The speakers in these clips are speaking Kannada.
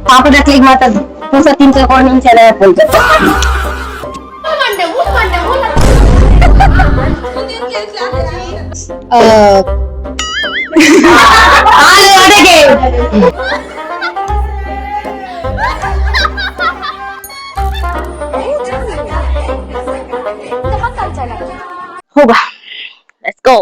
పాప క్లిక్ మాట్లాడు పూస తించుకోండి నుంచి ఎలా ಹೋಗ let's go.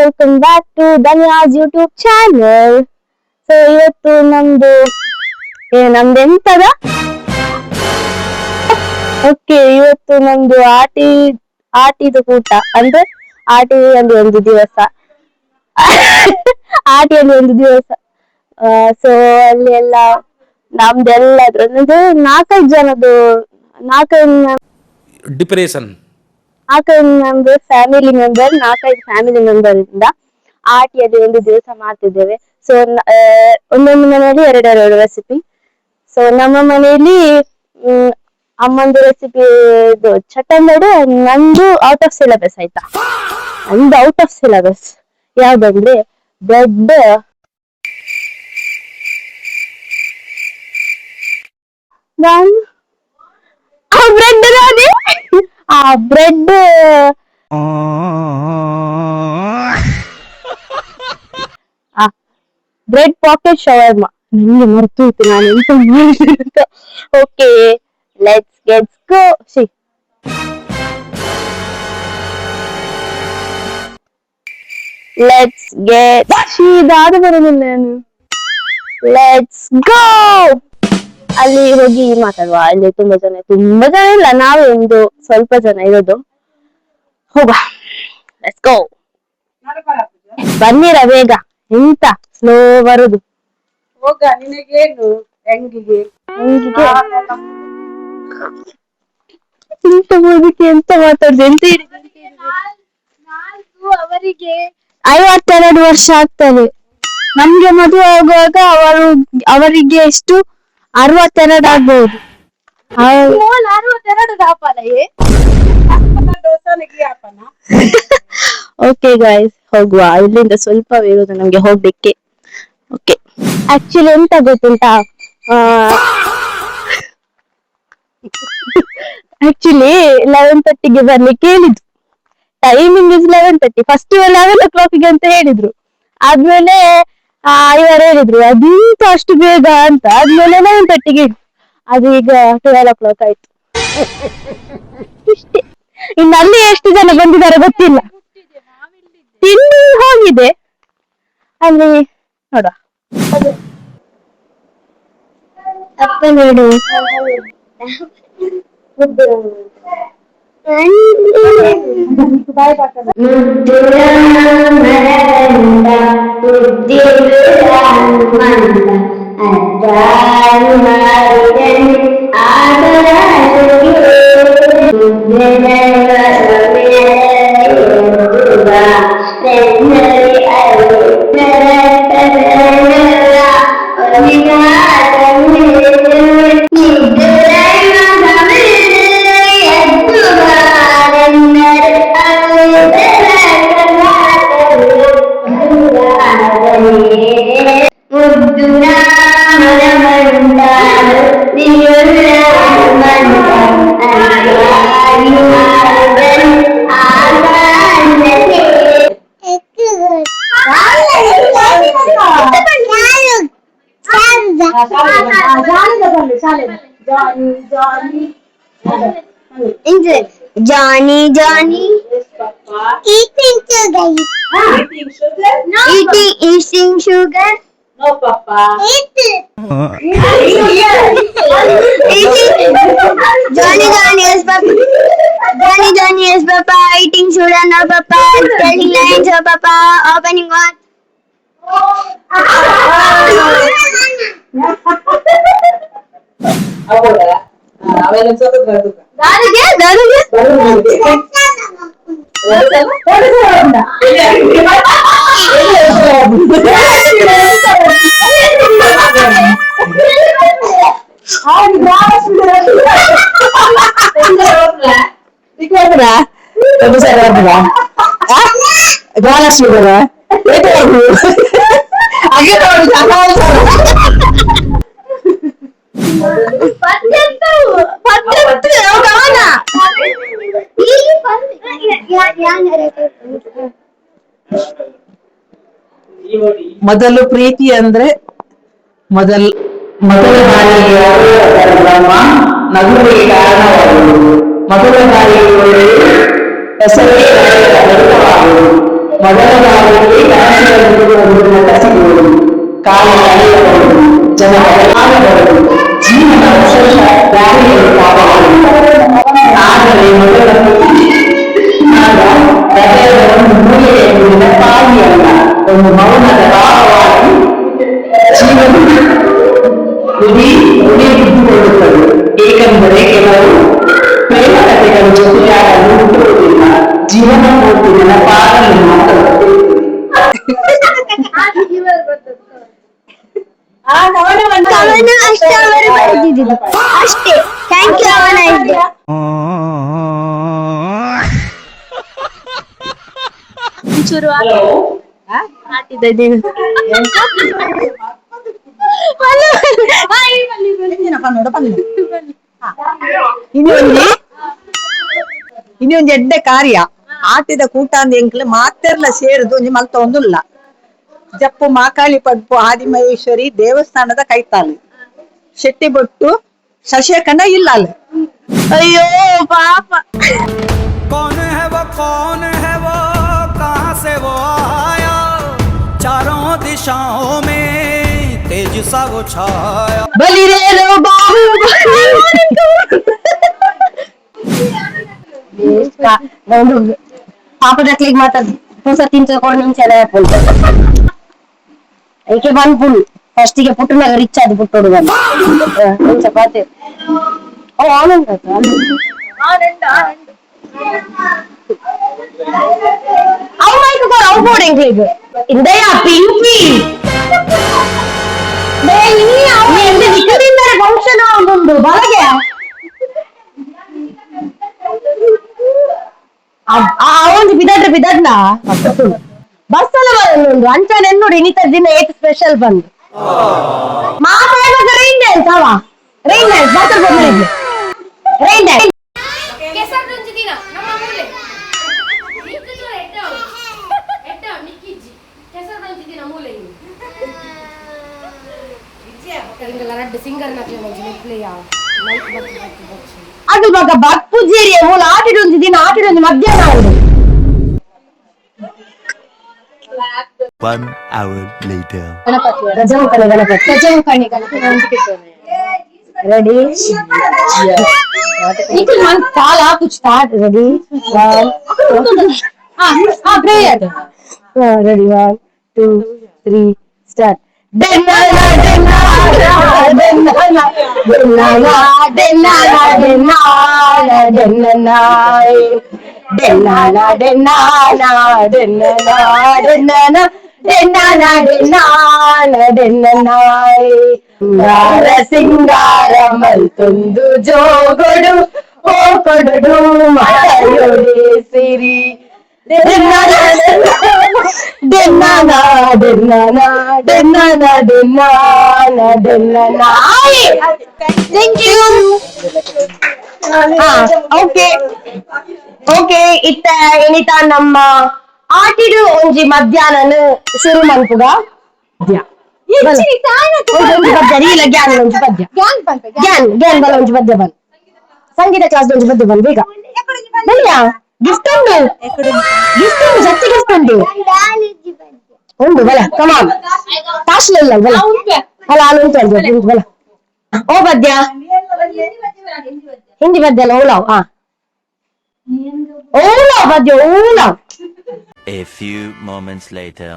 Welcome back to Dhanya's YouTube channel. So ಇವತ್ತು ನಮ್ದು ಎಂತದ ಓಕೆ, ಇವತ್ತು ನಮ್ದು ಆಟಿದು ಕೂಟ ಅಂದ್ರೆ ಆಟಿಯಲ್ಲಿ ಒಂದು ದಿವಸ ಆಟಿಯಲ್ಲಿ ಒಂದು ದಿವಸ. ಸೊ ಅಲ್ಲಿ ಎಲ್ಲ ನಮ್ದೆಲ್ಲದು ಅಂದ್ರೆ 4-5 ಜನದ್ದು 4-5 ಡಿಪ್ರೆಷನ್ 4-5 ಫ್ಯಾಮಿಲಿ ಮೆಂಬರ್ ಇಂದ ಆಟಿಯಲ್ಲಿ ಒಂದು ದಿವಸ ಮಾಡ್ತಿದ್ದೇವೆ. ಸೊ ಒಂದೊಂದು ಮನೆಯಲ್ಲಿ 2 ರೆಸಿಪಿ. ಸೊ ನಮ್ಮ ಮನೆಯಲ್ಲಿ ಅಮ್ಮಂದು ರೆಸಿಪಿ ಇದು ಚಟ್ಟಂಬಡೆ, ನಂದು ಔಟ್ ಆಫ್ ಸಿಲೆಬಸ್ ಆಯ್ತಾ. ನಂದು ಔಟ್ ಆಫ್ ಸಿಲೆಬಸ್ ಯಾವ್ದಂದ್ರೆ bread bread bread pocket shawarma. ನಿಮ್ಗೆ ಮರ್ತು ಹೋಯ್ತು ನಾನು ಎಂತ ಅಂತ. Okay, let's go. Let's get ಇದಾದ ಬರೋದಿಲ್ಲ ನಾನು. Let's go. ಅಲ್ಲಿ ಹೋಗಿ ಮಾತಾಡುವ. ಅಲ್ಲಿ ತುಂಬಾ ಜನ ಇಲ್ಲ, ನಾವೇ ಒಂದು ಸ್ವಲ್ಪ ಜನ ಇರೋದು. ಹೋಗ, ಲೆಟ್ಸ್ ಗೋ. ಬನ್ನಿರ ಬೇಗ, ಎಂತ ಸ್ಲೋ ಬರುದು. ಹೋಗ, ನಿನಗೇನು ಹೆಂಗಿಗೆ ಎಂತ ಓದಕ್ಕೆ ಎಂತ ಮಾತಾಡುದು ಎಂತ ಅವರಿಗೆ 52 ವರ್ಷ ಆಗ್ತದೆ. ನಮ್ಗೆ ಮದುವೆ ಆಗುವಾಗ ಅವರಿಗೆ ಎಷ್ಟು 62 ಆಗ್ಬಹುದು. 62 ಓಕೆ ಗೈಸ್, ಹೋಗುವ. ಇಲ್ಲಿಂದ ಸ್ವಲ್ಪ ಇರೋದು ನಮ್ಗೆ ಹೋಗ್ಲಿಕ್ಕೆ. ಓಕೆ, ಆಕ್ಚುಲಿ ಎಂತ ಗೊತ್ತುಂಟಾ, ಆಕ್ಚುಲಿ 11:30ಗೆ ಬರ್ಲಿಕ್ಕೆ ಹೇಳಿದ್ರು. Timing is 11:30. ಫಸ್ಟ್ 11 o'clock ಅಂತ ಹೇಳಿದ್ರು. ಆದ್ಮೇಲೆ ಇವರು ಹೇಳಿದ್ರು ಅದಿಂತ ಅಷ್ಟು ಬೇಗ ಅಂತ. ಆದ್ಮೇಲೆ 11:30ಗೆ ಅದು ಈಗ 12 o'clock ಆಯ್ತು. ಇಷ್ಟೇ. ಇನ್ನು ಅಲ್ಲಿ ಎಷ್ಟು ಜನ ಬಂದಿದ್ದಾರೆ ಗೊತ್ತಿಲ್ಲ. ತಿಂಡಿ ಹೋಗಿದೆ ಅಲ್ಲಿ ನೋಡುವ. ಅಪ್ಪ ನೋಡು, Johnny, Yes, Papa. eating sugar. Eating sugar? No. Eating sugar. No, Papa. Eating. Eating. Johnny, yes, Papa. Johnny, yes, Papa. Eating sugar, no, Papa. Telling lies, no, Papa. Opening one. ಅವಳ ಅವೆಲ್ಲ ಸ್ವತಂತ್ರ ನನಗೆ ನನಗೆ ಗೃಹಲಕ್ಷ್ಮಿ ಮೊದಲು ಪ್ರೀತಿ ಅಂದ್ರೆ ಮೊದಲ ಬಾರಿಗೆ ಬ್ರಹ್ಮ ನಗುವಿಗೆ ಕಾರಣವಾಗುವುದು. ಮೊದಲ ಬಾರಿಗೆ ಹೆಸರೇ ಅರ್ಥವಾಗುವುದು. ಮೊದಲ ಬಾರಿಗೆ ಕನಸುಗಳನ್ನು ಕಸಿಗುವುದು. ಕಾಲ ಕಳೆಯಬಹುದು, ಜನ ಬದಲಾಗಬಹುದು, ಜೀವನ ವರ್ಷ ದಾರಿಯಲ್ಲಿ ಕಾಪಾಡುವುದು. ಆದರೆ ಮೊದಲ ಹೃದಯದ ಒಂದು ಮೂಲೆಯಲ್ಲಿ ನೆನಪಾಗಿಯಲ್ಲ, ಒಂದು ಮೌನದ ಭಾವವಾಗಿ ಜೀವನ ಇಡೀ ಬಿದ್ದುಕೊಳ್ಳುತ್ತದೆ. ಏಕೆಂದರೆ ಕೆಲವು ಪ್ರೇಮ ಕಥೆಗಳು ಜೊತೆಯಾಗಲು ಹುಟ್ಟುವುದಿಲ್ಲ, ಜೀವನ ಪೂರ್ತಿ ನೆನಪಾಗಲು ಮಾತ್ರ ಅಷ್ಟೇ. ಥ್ಯಾಂಕ್ ಯು ಅವನ ಚೂರು ಇನ್ನೊಂದು ಎಡ್ಡೆ ಕಾರ್ಯ ಆಟಿದ ಕೂಟ ಅಂದ ಎಂಕ್ಲೆ ಮಾತೆರ್ಲ ಸೇರುದು ಒಂಜಿ ಮಲ್ತ ಒಂದುಲ್ಲ. ಜಪ್ಪು ಮಾಕಾಳಿ ಪಡ್ಪು ಆದಿಮಹೇಶ್ವರಿ ದೇವಸ್ಥಾನದ ಕೈತಾಲು ಶೆಟ್ಟಿ ಬೊಟ್ಟು ಶಶಿಕಂಡ ಇಲ್ಲ ಅಲ್ಲಿ. ಅಯ್ಯೋ ಪಾಪ. कौन है वो कहाँ से वो आया, चारों दिशाओं में तेज सा वो छाया. ಬಲಿರೇನು ಬಾಹು ಪಾಪದಕ್ಲಿಗೆ ಮಾತಾಡ್ ಹೊಸ ತಿನ್ಸ್ಕೊಂಡು ನಿಂಚೆಲ್ಲ ಐಕೆ ಬಂದ್ ಪುಲ್ ಫಸ್ಟಿಗೆ ಪುಟ್ಟನಾಗ ರಿಚ್ ಆದ ಪುಟ್ಟೋಡು ಬಂದು ಚಪಾತಿ ಆನಂದ ಅವು ಮೈಕ್ ಅವು ಬೋರ್ಡ್ ಎಂಕ್ಲಿಗೆ ಇಂದಯ ಪಿಂಕಿ ಫಂಕ್ಷನ್ ಆಗುಂಡು ಬಲಗೆ ಅವೊಂದು ಬಿದಡ್ನ ಬಸ್ ಅಲ್ಲ ಬರೊಂದು ಅಂಚನೆ ಎನ್ನೋಡು ಇನ್ನಿತ ದಿನ ಏತ್ ಸ್ಪೆಷಲ್ ಬಂದು ಮಾತಾಡುವಾಗ ರೈನ್ ಡ್ಯಾನ್ಸ್ ಅವ ರೈನ್ ಡ್ಯಾನ್ಸ್ ಬಸ್ ಬಂದಿದ್ದು ರೈನ್ ಡ್ಯಾನ್ಸ್ ಅದು ಮಗ ಬಪ್ಪುಜೇರಿ ಮೂಲ ಆಟಿಡೊಂದು ದಿನ ಆಟಿಡೊಂದು ಮಧ್ಯಾಹ್ನ ಆಗುದು. 1 hour later. ಗಜಮುಖನಿ ರೆಡಿ ಕಾಲ ಕುಚ್ ಸ್ಟಾರ್ಟ್ ರೆಡಿ ರೆಡಿ 1 2 3 ಸ್ಟಾರ್ಟ್. ಸಿಂಗಾರ ಮಲ್ತೊಂದು ಜೋಗೊಡು ಓ ಕೊಡು ಮಳೆಯೊಡೆ ಸಿರಿ ಓಕೆ ಇತ್ತ ಎಣಿತ ನಮ್ಮ ಆಟಿಡು ಒಂಜಿ ಮಧ್ಯಾಹ್ನ ಶುರು ಮಲ್ಪುಗ ಇಲ್ಲ ಗ್ಯಾನ್ ಒಂಜಿ ಪದ್ಯ ಗ್ಯಾನ್ ಬಲ ಒಂಜಿ ಪದ್ಯ ಬನ್ ಸಂಗೀತ ಕ್ಲಾಸ್ ಒಂಜಿ ಪದ್ಯ ಬನ್ ಬೇಗ ಗಿಫ್ಟ್ ಉಂಟು ಸತ್ಯ ಗಿಫ್ಟ್ ಉಂಟು ಬಲ ಕಮಾನ್ ಕಾಶ್ಲ ಇಲ್ಲ ಬಲ ಅಲ್ಲ ಹಾಲು ಉಂಟು ಬಲ ಓ ಪದ್ಯ ಹಿಂದಿ ಪದ್ಯ ಅಲ್ಲ ಓಲಾವ್ ಓಲಾವ್ ಪದ್ಯ ಓಲಾವ್. A few moments later.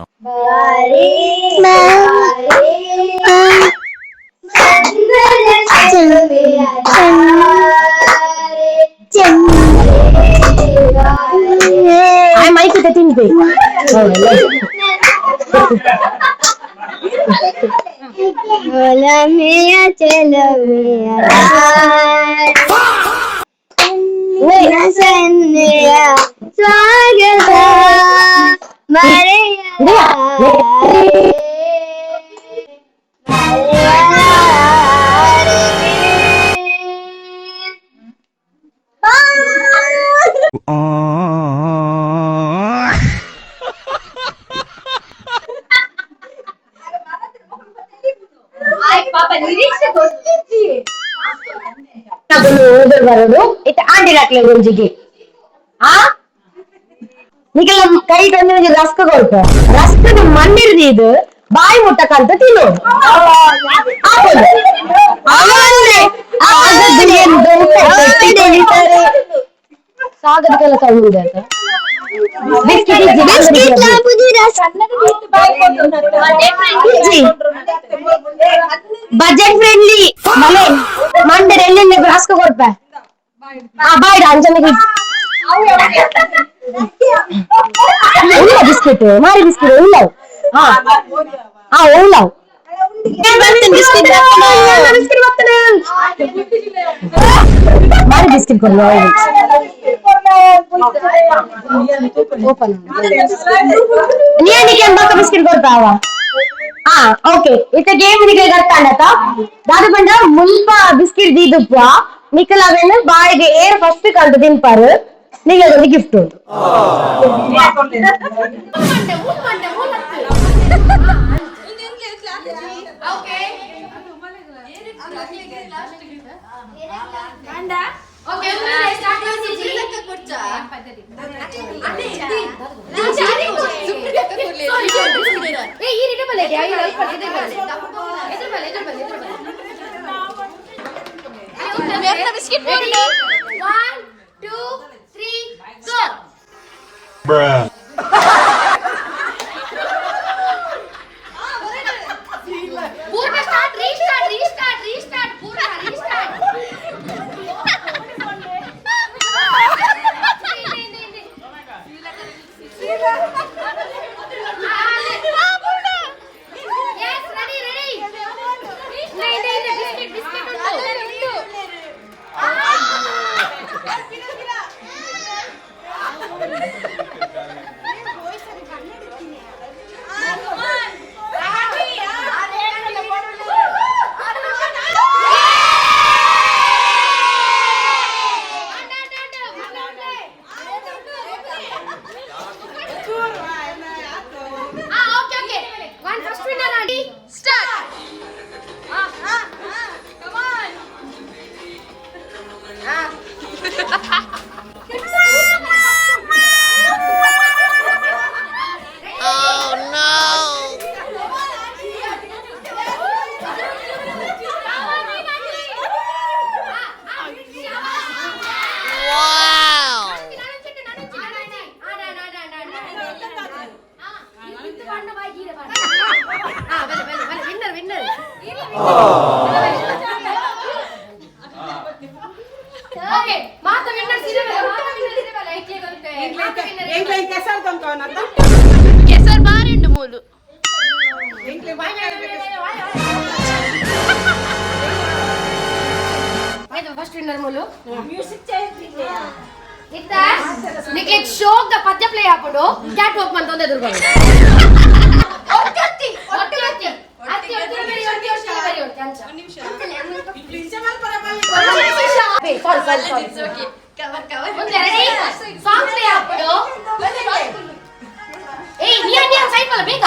Mic ತಿಂತೆ ಸ್ವಾಗತ ಬರೋದು ಆಂಟಿ ಹಾಕ್ಲೆ ಗೊಂಜಿಗೆ ನಿಖಿಲ ಕೈ ತಂದು ರಸ್ಕ ಕೊಡ್ಕ ರಸ್ಕದ ಮಣ್ಣಿರ್ದು ಇದು ಬಾಯಿ ಮುಟ್ಟಕ್ಕಂತ ತಿನ್ನು ಸಾಗದ ಕೆಲಸ ಆಗುವುದೇ ಬಜೆಟ್ ಫ್ರೆಂಡ್ಲಿ ಮನೆ ಮಂಡರ್ ಎಲ್ಲೆಲ್ಲಿ ರಸ್ಕ ಕೊಡ್ಪ ಬಾಯ್ಡ ಅಂಜನಿಗೆ ಇಲ್ಲ ಬಿಸ್ಕೆಟ್ ಮಾರಿ ಬಿಸ್ಕೆಟ್ ಉಳ್ಳವು ಉಳ್ಳವು ಮಾರಿ ಬಿಸ್ಕೆಟ್ ಕೊಡ್ಲು ಓಪನ್ ನೀನಿಗೆ ಎಂಬಕ್ಕ ಬಿಸ್ಕೆಟ್ ಕೊಡ್ತಾವ ಓಕೆ ಇತ್ತ ಗೇಮ್ ನಿಗೆ ಗರ್ತಾಂಡತ ದಾದ ಪಂಡ ಮುಲ್ಪ ಬಿಸ್ಕೆಟ್ ದೀದುಪ್ಪ ನಿಖಲ್ ಅವೇನು ಬಾಯಿಗೆ ಏರ್ ಫಸ್ಟ್ ಕಲ್ತು ತಿನ್ಪಾರು ನಿಗೆ ಅದೊಂದು ಗಿಫ್ಟ್ ಉಂಟು Bruh. ಕೆಸರ್ ಬಾರಿಂಡು ಮೂಲು ಫಸ್ಟ್ ವಿನ್ನರ್ ಮೂಲು ನಿಕ್ಲಿಕ್ ಶೋಕ್ ದ ಪದ್ಯ ಪ್ಲೇ ಹಾಕೊಂಡು ಕ್ಯಾಟ್ ವಾಕ್ ಅಂತ ಒಂದು ಎದುರು ಸಾಂಗ್ ಪ್ಲೇ ಹಾಕೊಂಡು ಸೈಡ್ ಬಲ್ಲ ಬೇಗ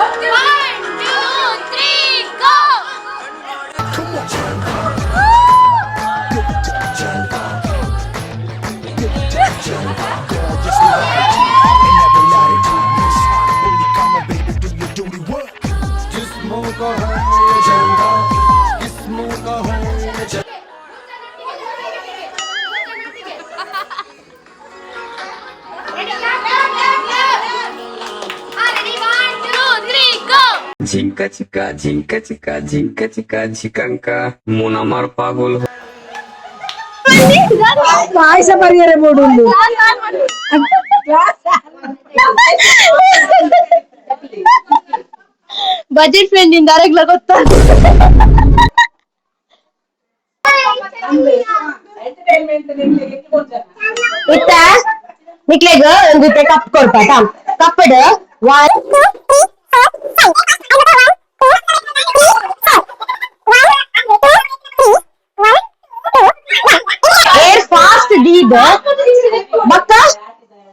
1 2 3 ಗೋ ready ঝিঙ্কা চিকা ঝিঙ্কা চিকা ঝিঙ্কা চিকা ঝিকাঙ্কা মন আমার পাগল ಪಾಯಸ ಪರಿಹಾರ ಮಾಡುದು ಬಜೆಟ್ ಫ್ರೆಂಡ್ ಇಂದ ಅರಗ್ಲ ಗೊತ್ತಾ ಇತ್ತ ನಿಕ್ಲೆಗ ಒಂದು ಕಪ್ ಕೊಡ್ತಾ ಕಪ್ಪಡ್ ಏರ್ ಫಾಸ್ಟ್ ದೀದ ಬಕ್ಕ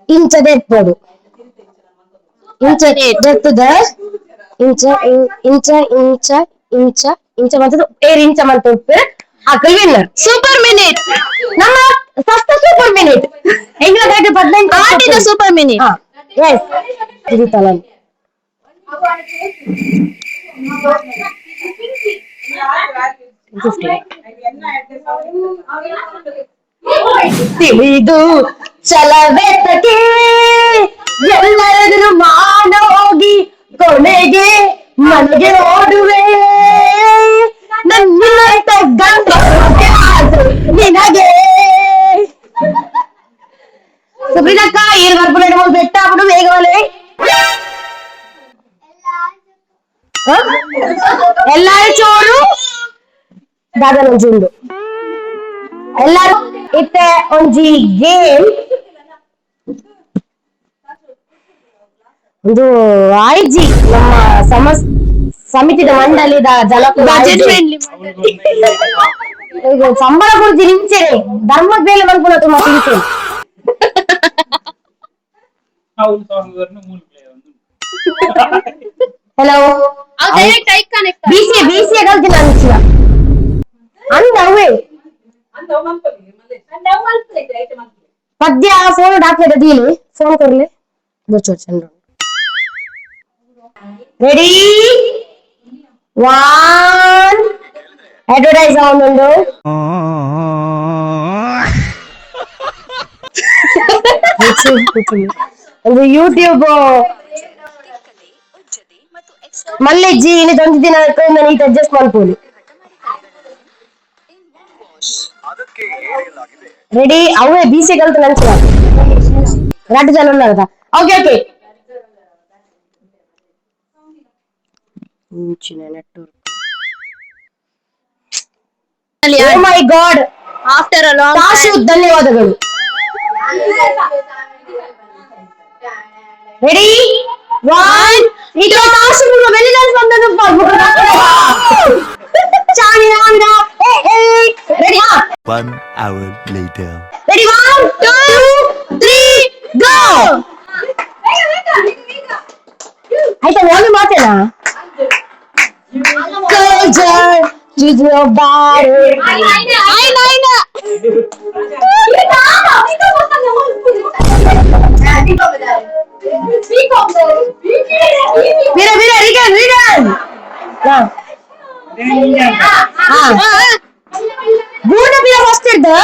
ಇಂಚದೆ ಎತ್ಬೋದು ಇಂಚ ಎತ್ತದ ಇಂಚ ಇಂಚ ಇಂಚ ಇಂಚ ಇಂಚ ಮತ್ತು ಏರ್ ಇಂಚ ಮಂತ ಉಪ್ಪು ಅಕಲ್ ವಿನ್ನರ್ ಸೂಪರ್ ಮಿನಿಟ್ ನಮ್ಮ ಸಸ್ತ ಸೂಪರ್ ಮಿನಿಟ್ ಎಂಗ್ಲ ಕರೆಕ್ಟ್ 15 ಆಟಿದ ಸೂಪರ್ ಮಿನಿಟ್ ಎಸ್ ಇದು ತಲ ತಿಳಿದು ಚಲವೆತ್ತಕ್ಕೆ ಎಲ್ಲರನ್ನು ಮಾಡೋಗಿ ಕೊನೆಗೆ ಮನೆಗೆ ಓಡುವೆ ನನ್ನ ಗಂಡ ನಿನಗೆ ಸುಬ್ರಿನಕ್ಕ ಏನ್ ಬರ್ಬಿಡ ಬೆಟ್ಟ ಆಗ್ಬಿಡು ಬೇಗವಲೆ ಎಲ್ಲಾರು ಚೋರು ದಾದನ ಜುಂಡು ಎಲ್ಲಾರು ಇತ್ತೆ ಒಂಜಿ ಗೇಮ್ ಒಂದು ಆಯ್ಜಿ ನಮ್ಮ ಸಮಿತಿದ ಮಂಡಳಿದ ಈಗ ಸಂಬಳ ಕೊಡ್ತಿ ನಿಂಚೆನೆ ಧರ್ಮದ ಮೇಲೆ ಮಲ್ಪುನ ತುಂಬಾ ತಿಂಚೆ ಹಲೋ ಬಿಸಿಎ ಕಲ್ತಿನ ಅನ್ಸಿನ ಅಂದ ಅವೇ ಪದ್ಯ ಫೋನ್ ಹಾಕ್ಲಿದ ದೀಲಿ ಫೋನ್ ಕೊರ್ಲಿ ಬಚ್ಚೋ ಚಂದ್ರ ರೆಡಿ ಒನ್ ಅಡ್ವರ್ಟೈಸ್ ಆಗುന്നുണ്ടോ ಒಂದು ಯೂಟ್ಯೂಬ್ ಮಲ್ಲೆಜ್ಜಿ ಇನ್ನೊಂದು ಒಂದು ದಿನ ನೀಟ್ ಅಡ್ಜಸ್ಟ್ ಮಾಡ್ಕೊಳ್ಳಿ ರೆಡಿ ಅವೇ ಬಿಸಿ ಕಲ್ತು ನಂತರ ಎರಡು ಜನ ಉಳ್ಳಾರದ okay okay network oh my god after a long ತಾಶು ಧನ್ಯವಾದಗಳು ರೆಡಿ ಒನ್ ಇದು ತಾಶು ವೆಲಿಡನ್ಸ್ ಬಂದದ್ದು ಚಾನಿಯಾಮಿನ ready 1 hour later. Ready? 1, 2, 3, go! ಆಯ್ತಾ ನಾನು ಮಾತೇನಾ Soldier, use your body. Regan. Guna bila first idda.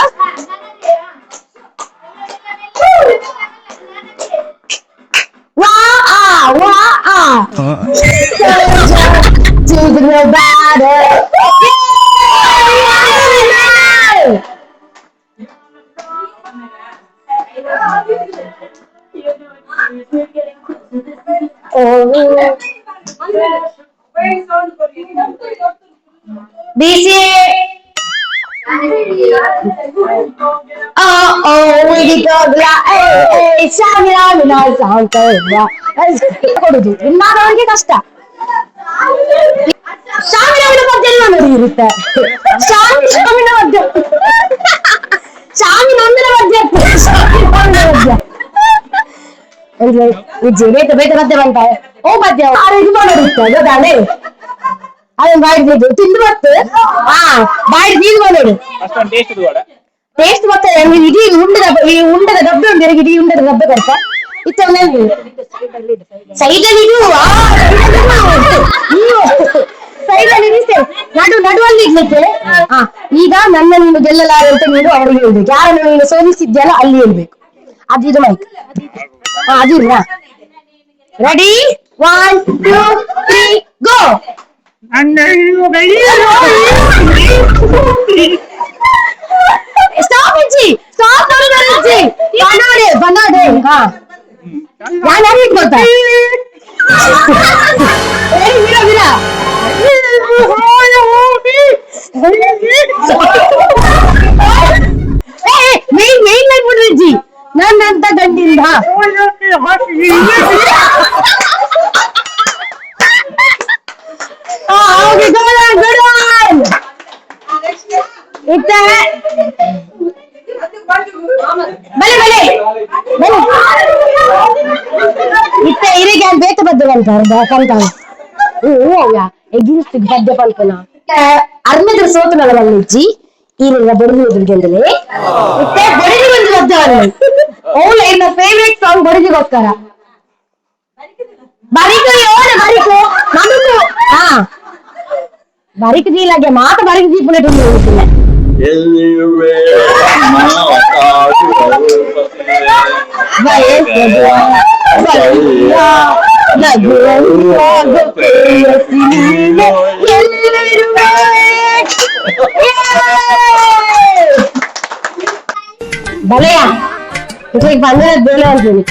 Soldier, use your body. BCA. We go la Shamina sound ಕೊಡುದು ಇನ್ನಾದ ಅವರಿಗೆ ಕಷ್ಟ ಶಾಮಿನ ಬಗ್ಗೆ ಎಲ್ಲ ನೋಡಿ ಇರುತ್ತೆ ಶಾಮಿನ ಬಗ್ಗೆ ಶಾಮಿನ ಒಂದರ ಬಗ್ಗೆ ವಿಜಯ್ ಬೇತ ಬೇತ ಮಧ್ಯೆ ಬಂತ ಓ ಮಧ್ಯ ಆರು ಇದು ಮಾಡಿರುತ್ತೆ ಗೊತ್ತಾಳೆ ಅದನ್ನ ಬಾಯಿದ್ದು ತಿಂದು ಬತ್ತು ಬಾಯಿ ನೀರು ಮಾಡೋದು ಟೇಸ್ಟ್ ಬರ್ತದೆ ಇಡೀ ಉಂಡದ ಡಬ್ಬೆ ಉಂಟು ಇಡೀ ಉಂಡದ ಡಬ್ಬೆ ಬರ್ತಾ ಇತ್ತ ಸೈಡಲ್ಲಿ ಸೈಡಲ್ಲಿ ನಡುವಲ್ಲಿ ಇಡ್ಲಿಕ್ಕೆ ಈಗ ನನ್ನ ನೀನು ಗೆಲ್ಲಲಾರೆ ಅಂತ ನೀನು ಅವರಿಗೆ ಹೇಳ್ಬೇಕು ಯಾರನ್ನು ನೀನು ಸೋಲಿಸಿದ್ಯಲ್ಲ ಅಲ್ಲಿ ಹೇಳ್ಬೇಕು ಅದು ಇದು ಮೈಕ್ ಅದಿಲ್ಲ ರೆಡಿ 1, 2, 3 ಗೋ ಸ್ಟಾಪ್ ಅಜ್ಜಿ, ಸ್ಟಾಪ್ ಅಜ್ಜಿ. ಬನಾಡೆ ಬನಾಡೆ. ಹಾ ನಾನು ಯಾರಿಗೆ ಗೊತ್ತಾ? ವಿರ ವಿರ ಮೇನ್ ಮೇನ್ ಮಾಡ್ಬಿಡ್ರಿ ಅಜ್ಜಿ, ನನ್ನಂತ ಗಂಡಿಂದ. ಇತ್ತೆ ಇರಿಗೆ ಬೇಕ ಬದ್ದು ಕಲ್ತಾನ ಎಗಿರಿಸ್ತಿಗೆ ಬದ್ದೆ ಪಲ್ಪನ ಅರ್ಮೆದ್ರ ಸೋತನಲ್ಲ ಮಲ್ಲಿಜ್ಜಿ ಈರಿನ ಬಡಗಿ ಎದುರಿಗೆಂದಲೇ ಇತ್ತೆ ಬಡಗಿ ಬಂದು ಬದ್ದವಲ್ಲ ಅವಳ ಇನ್ನ ಫೇವ್ರೇಟ್ ಸಾಂಗ್ ಬಡಗಿಗೋಸ್ಕರ ಬರಿಕು ಓಡ ಬರಿಕು ನಮಗೂ ಹಾ ಬರಿಕು ಜೀಲಾಗೆ ಮಾತ ಬರಿಕು ಜೀಪುನೆಟ್ಟು ಹೋಗುತ್ತಿಲ್ಲ ಬಲೆಯ ಬಂದ ಬೇಳೆ ಅಂತೀನಿ.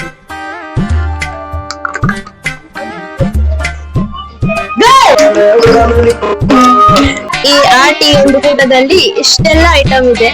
ಈ ಆಟಿ ಒಂದು ಕೂಟದಲ್ಲಿ ಇಷ್ಟೆಲ್ಲ ಐಟಮ್ ಇದೆ.